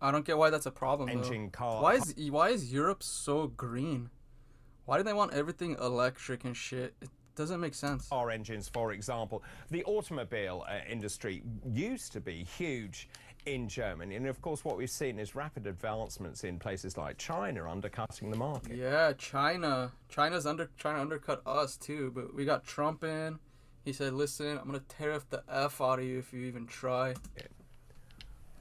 I don't get why that's a problem. Engine car. Why is Europe so green? Why do they want everything electric and shit? It doesn't make sense. Car engines, for example. The automobile industry used to be huge in Germany, and of course what we've seen is rapid advancements in places like China undercutting the market. Yeah, China's trying to undercut us too, but we got Trump in. He said, listen, I'm gonna tariff the F out of you if you even try.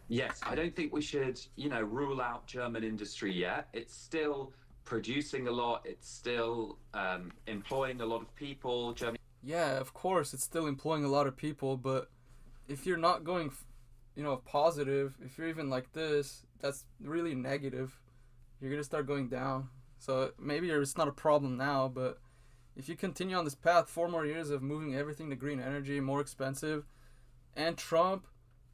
Yes, I don't think we should, you know, rule out German industry yet. It's still producing a lot. It's still employing a lot of people. Germany. Yeah, of course, it's still employing a lot of people, but if you're not going, you know, positive, if you're even like this, that's really negative. You're gonna start going down. So maybe it's not a problem now, but if you continue on this path, 4 more years of moving everything to green energy, more expensive, and Trump,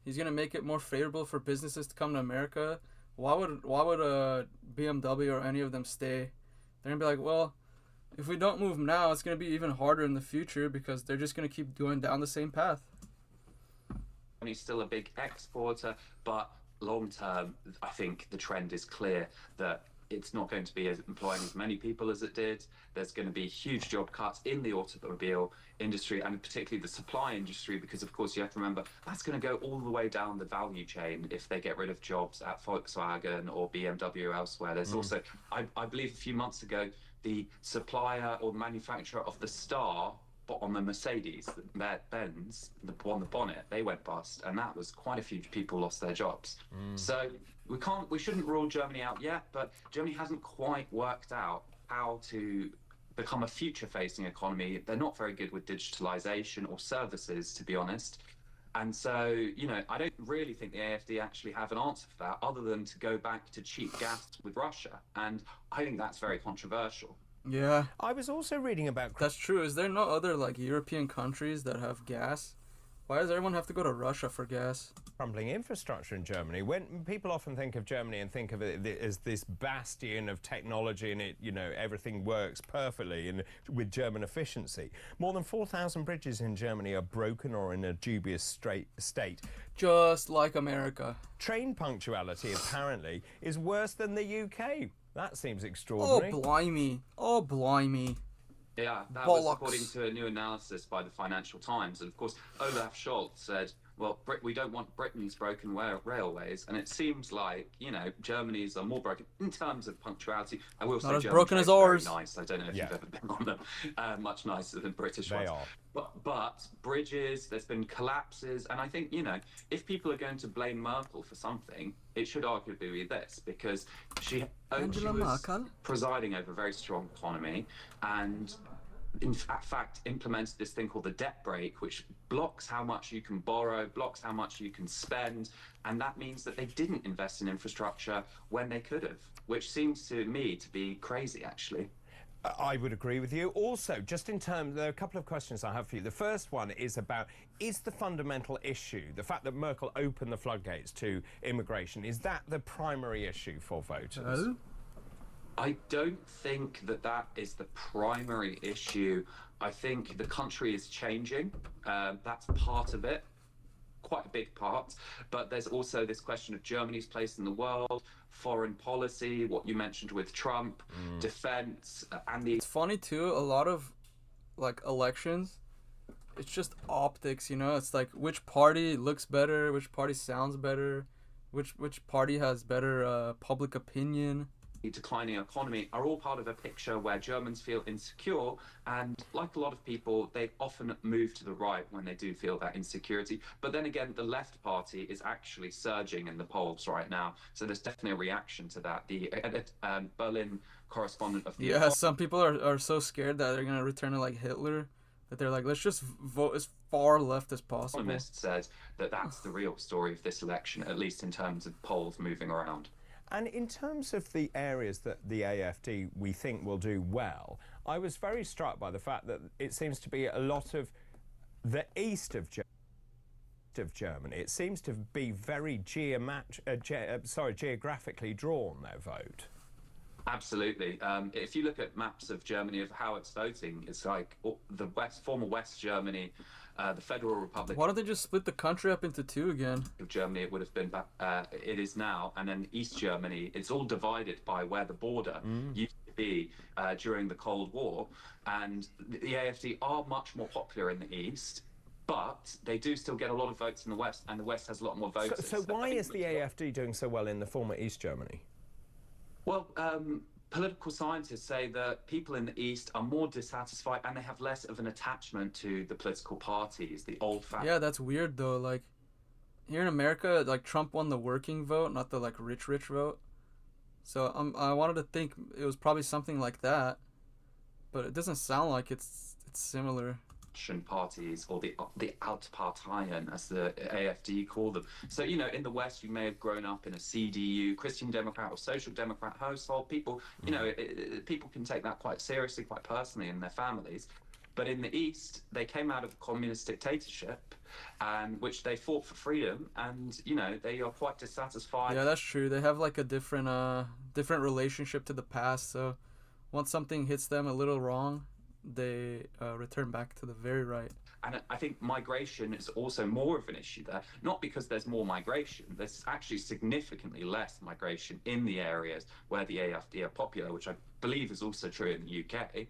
he's gonna make it more favorable for businesses to come to America. Why would BMW or any of them stay? They're gonna be like, well, if we don't move now, it's gonna be even harder in the future because they're just gonna keep going down the same path. He's still a big exporter, but long term, I think the trend is clear that it's not going to be employing as many people as it did. There's going to be huge job cuts in the automobile industry and particularly the supply industry, because of course you have to remember that's going to go all the way down the value chain if they get rid of jobs at Volkswagen or BMW or elsewhere. There's also, I believe a few months ago, the supplier or manufacturer of the Star on the Mercedes, Benz, on the bonnet, they went bust, and that was quite a few people lost their jobs. So we shouldn't rule Germany out yet, but Germany hasn't quite worked out how to become a future-facing economy. They're not very good with digitalization or services, to be honest. And so, you know, I don't really think the AfD actually have an answer for that, other than to go back to cheap gas with Russia. And I think that's very controversial. Yeah. I was also reading about... That's true. Is there no other, like, European countries that have gas? Why does everyone have to go to Russia for gas? Crumbling infrastructure in Germany. When people often think of Germany and think of it as this bastion of technology and it, you know, everything works perfectly and with German efficiency. More than 4,000 bridges in Germany are broken or in a dubious state. Just like America. Train punctuality, apparently, is worse than the UK. That seems extraordinary. Oh, blimey. Oh, blimey. Yeah, that was according to a new analysis by the Financial Times. And of course, Olaf Scholz said, well, we don't want Britain's broken railways. And it seems like, you know, Germany's are more broken in terms of punctuality. I will say not as German broken as ours. Very nice. I don't know if you've ever been on them. Much nicer than British ones. They are. But bridges, there's been collapses. And I think, you know, if people are going to blame Merkel for something, it should arguably be this, because she was presiding over a very strong economy, and in fact implemented this thing called the debt brake, which blocks how much you can borrow, blocks how much you can spend, and that means that they didn't invest in infrastructure when they could have, which seems to me to be crazy, actually. I would agree with you. Also, just in terms, there are a couple of questions I have for you. The first one is about, is the fundamental issue, the fact that Merkel opened the floodgates to immigration, is that the primary issue for voters? I don't think that that is the primary issue. I think the country is changing. That's part of it, quite a big part. But there's also this question of Germany's place in the world, foreign policy, what you mentioned with Trump, defense, and the... It's funny too, a lot of like elections, it's just optics, you know? It's like which party looks better, which party sounds better, which party has better public opinion. Declining economy are all part of a picture where Germans feel insecure, and like a lot of people, they often move to the right when they do feel that insecurity. But then again, the left party is actually surging in the polls right now, so there's definitely a reaction to that. The Berlin correspondent of the... Yeah, some people are so scared that they're gonna return to like Hitler, that they're like, let's just vote as far left as possible. Economist says that that's the real story of this election, at least in terms of polls moving around. And in terms of the areas that the AfD we think will do well, I was very struck by the fact that it seems to be a lot of the east of Germany. It seems to be very geographically drawn, their vote. Absolutely. If you look at maps of Germany of how it's voting, it's like the former West Germany, the Federal Republic. Why don't they just split the country up into two again? Of Germany, it would have been back. It is now, and then East Germany. It's all divided by where the border used to be during the Cold War, and the AfD are much more popular in the East. But they do still get a lot of votes in the West, and the West has a lot more voters. So why is the AfD doing so well in the former East Germany? Well, political scientists say that people in the East are more dissatisfied and they have less of an attachment to the political parties, the old fashioned. Yeah, that's weird though. Like here in America, like Trump won the working vote, not the like rich vote. So I wanted to think it was probably something like that, but it doesn't sound like it's similar. Parties, or the Altparteien, as the AfD call them. So, you know, in the West, you may have grown up in a CDU, Christian Democrat or Social Democrat household. People, you know, people can take that quite seriously, quite personally in their families. But in the East, they came out of a communist dictatorship, and which they fought for freedom, and you know they are quite dissatisfied. Yeah, that's true. They have like a different relationship to the past. So once something hits them a little wrong, they return back to the very right. And I think migration is also more of an issue there, not because there's more migration. There's actually significantly less migration in the areas where the AfD are popular, which I believe is also true in the UK.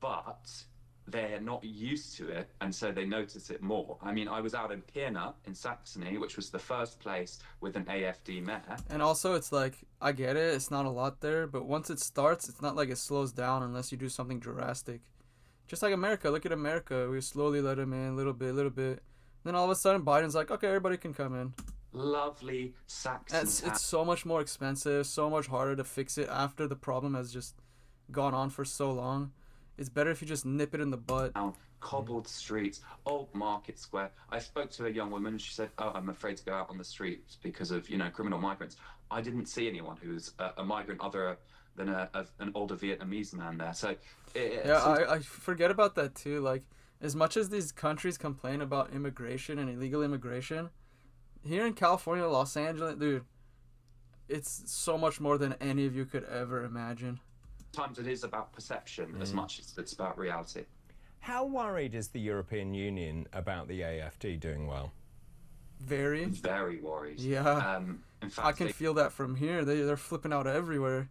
But they're not used to it, and so they notice it more. I mean, I was out in Pirna in Saxony, which was the first place with an AfD mayor. And also, it's like, I get it, it's not a lot there, but once it starts, it's not like it slows down unless you do something drastic. Just like America, look at America. We slowly let them in, little bit. Then all of a sudden, Biden's like, okay, everybody can come in. Lovely Saxon. It's so much more expensive, so much harder to fix it after the problem has just gone on for so long. It's better if you just nip it in the butt. Cobbled streets, old market square. I spoke to a young woman and she said, oh, I'm afraid to go out on the streets because of, you know, criminal migrants. I didn't see anyone who's a migrant other than an older Vietnamese man there. So I forget about that too. Like, as much as these countries complain about immigration and illegal immigration, here in California, Los Angeles, dude, it's so much more than any of you could ever imagine. Sometimes it is about perception as much as it's about reality. How worried is the European Union about the AfD doing well? Very worried. Yeah. In fact, I can feel that from here. They're flipping out everywhere.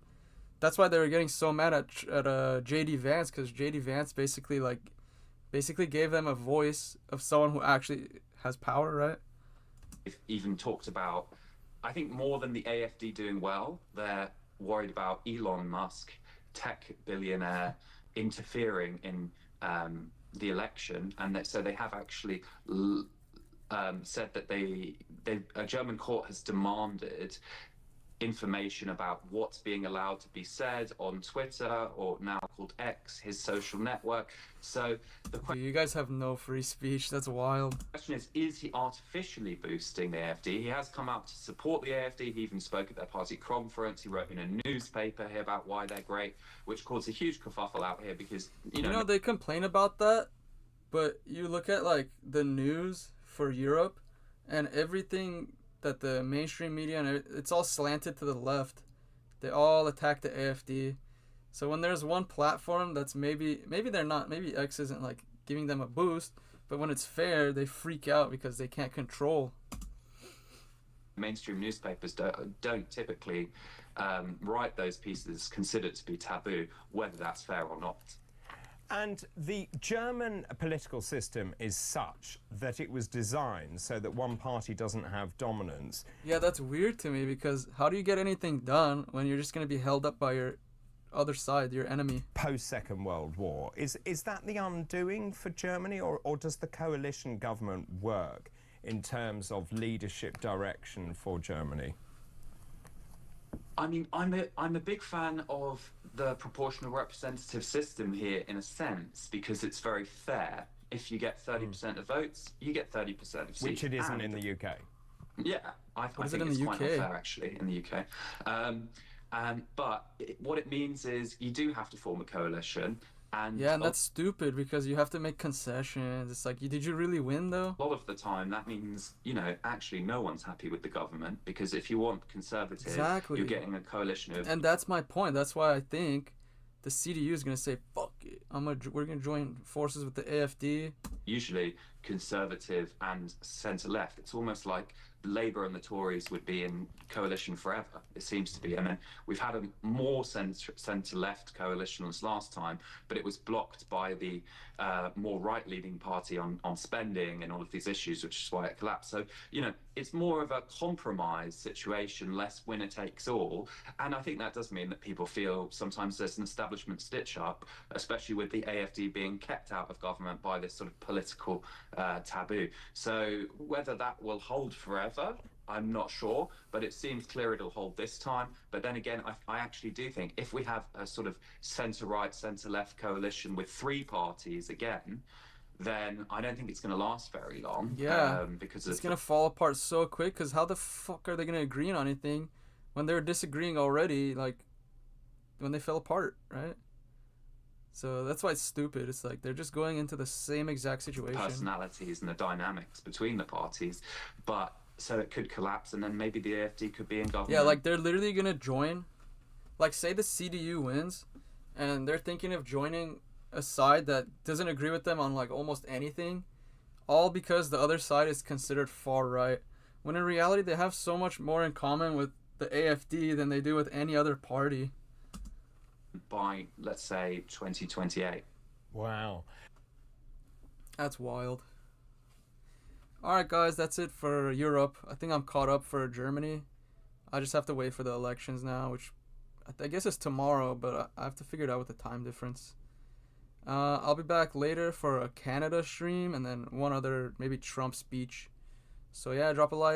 That's why they were getting so mad at JD Vance, because JD Vance basically gave them a voice of someone who actually has power, right? They've even talked about, I think more than the AfD doing well, they're worried about Elon Musk, tech billionaire, interfering in the election, and so they have actually said that a German court has demanded information about what's being allowed to be said on Twitter, or now called X, his social network. So the Dude, you guys have no free speech. That's wild. question is he artificially boosting the AfD? He has come out to support the AfD. He even spoke at their party conference. He wrote in a newspaper here about why they're great, which caused a huge kerfuffle out here because, you know, they complain about that, but you look at like the news for Europe and everything that the mainstream media, and it's all slanted to the left. They all attack the AfD. So when there's one platform that's maybe they're not, maybe X isn't like giving them a boost, but when it's fair, they freak out because they can't control. Mainstream newspapers don't typically write those pieces considered to be taboo, whether that's fair or not. And the German political system is such that it was designed so that one party doesn't have dominance. Yeah, that's weird to me, because how do you get anything done when you're just going to be held up by your other side, your enemy? Post-Second World War, is that the undoing for Germany, or does the coalition government work in terms of leadership direction for Germany? I mean, I'm a big fan of the proportional representative system here in a sense, because it's very fair. If you get 30% of votes, you get 30% of seats. Which it isn't in the UK. Yeah, I think it's quite unfair actually in the UK. But what it means is you do have to form a coalition. And that's stupid because you have to make concessions. It's like, did you really win though? A lot of the time that means, you know, actually no one's happy with the government, because if you want conservative, you're getting a coalition of... And that's my point. That's why I think the CDU is going to say, fuck it, we're going to join forces with the AfD. Usually conservative and centre-left. It's almost like Labour and the Tories would be in coalition forever, it seems to be. I mean, we've had a more centre-left coalition as last time, but it was blocked by the more right-leaning party on spending and all of these issues, which is why it collapsed. So, you know, it's more of a compromise situation, less winner-takes-all. And I think that does mean that people feel sometimes there's an establishment stitch-up, especially with the AfD being kept out of government by this sort of political taboo. So whether that will hold forever, I'm not sure, but it seems clear it'll hold this time. But then again, I actually do think if we have a sort of centre-right, centre-left coalition with three parties again, then I don't think it's going to last very long. Yeah, because it's going to fall apart so quick, because how the fuck are they going to agree on anything when they're disagreeing already, like when they fell apart, right? So that's why it's stupid. It's like they're just going into the same exact situation. Personalities and the dynamics between the parties, but so it could collapse, and then maybe the AfD could be in government. Yeah, like they're literally gonna join. Like, say the CDU wins, and they're thinking of joining a side that doesn't agree with them on like almost anything, all because the other side is considered far right. When in reality, they have so much more in common with the AfD than they do with any other party. By, let's say, 2028. Wow. That's wild. Alright guys, that's it for Europe. I think I'm caught up for Germany. I just have to wait for the elections now, which I guess is tomorrow, but I have to figure it out with the time difference. I'll be back later for a Canada stream and then one other, maybe Trump speech. So yeah, drop a like.